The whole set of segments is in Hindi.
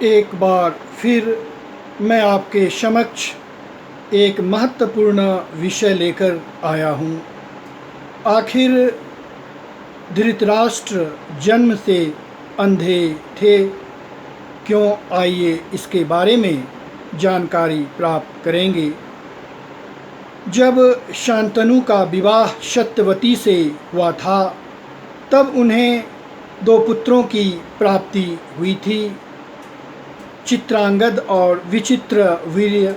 एक बार फिर मैं आपके समक्ष एक महत्वपूर्ण विषय लेकर आया हूँ। आखिर धृतराष्ट्र जन्म से अंधे थे क्यों? आइए इसके बारे में जानकारी प्राप्त करेंगे। जब शांतनु का विवाह सत्यवती से हुआ था तब उन्हें 2 पुत्रों की प्राप्ति हुई थी, चित्रांगद और विचित्रवीर्य।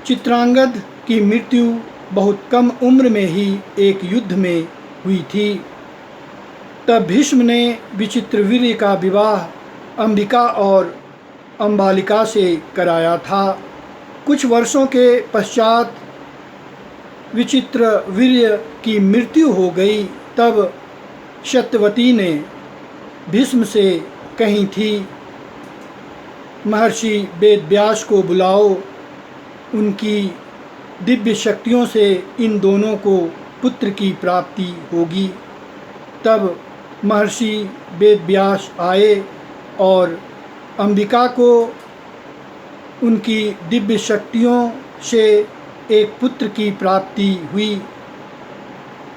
चित्रांगद की मृत्यु बहुत कम उम्र में ही एक युद्ध में हुई थी। तब भीष्म ने विचित्रवीर्य का विवाह अंबिका और अंबालिका से कराया था। कुछ वर्षों के पश्चात विचित्रवीर्य की मृत्यु हो गई। तब सत्यवती ने भीष्म से कही थी, महर्षि वेदव्यास को बुलाओ, उनकी दिव्य शक्तियों से इन दोनों को पुत्र की प्राप्ति होगी। तब महर्षि वेदव्यास आए और अंबिका को उनकी दिव्य शक्तियों से एक पुत्र की प्राप्ति हुई।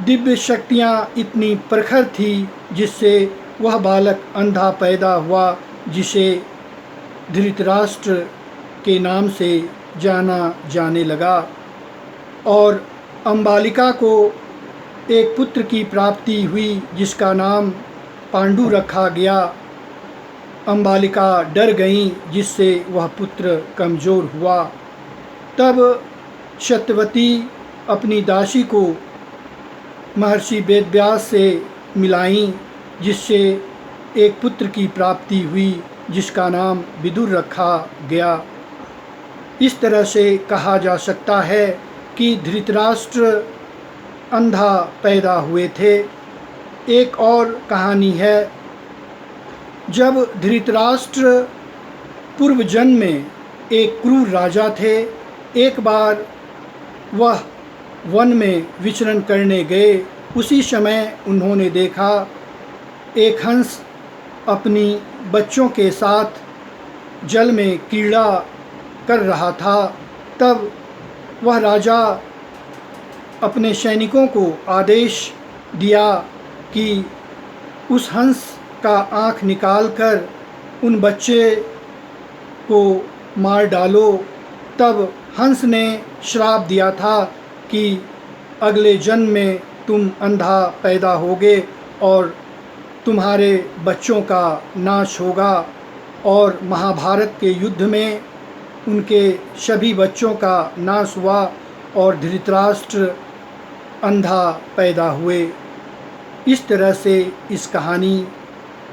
दिव्य शक्तियाँ इतनी प्रखर थी जिससे वह बालक अंधा पैदा हुआ, जिसे धृतराष्ट्र के नाम से जाना जाने लगा। और अंबालिका को एक पुत्र की प्राप्ति हुई जिसका नाम पांडु रखा गया। अंबालिका डर गईं जिससे वह पुत्र कमज़ोर हुआ। तब सत्यवती अपनी दासी को महर्षि वेदव्यास से मिलाईं, जिससे एक पुत्र की प्राप्ति हुई जिसका नाम विदुर रखा गया। इस तरह से कहा जा सकता है कि धृतराष्ट्र अंधा पैदा हुए थे। एक और कहानी है, जब धृतराष्ट्र पूर्व जन्म में एक क्रूर राजा थे। एक बार वह वन में विचरण करने गए। उसी समय उन्होंने देखा एक हंस अपनी बच्चों के साथ जल में क्रीड़ा कर रहा था। तब वह राजा अपने सैनिकों को आदेश दिया कि उस हंस का आँख निकालकर उन बच्चे को मार डालो। तब हंस ने श्राप दिया था कि अगले जन्म में तुम अंधा पैदा होगे और तुम्हारे बच्चों का नाश होगा। और महाभारत के युद्ध में उनके सभी बच्चों का नाश हुआ और धृतराष्ट्र अंधा पैदा हुए। इस तरह से इस कहानी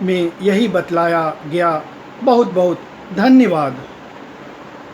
में यही बतलाया गया। बहुत बहुत धन्यवाद।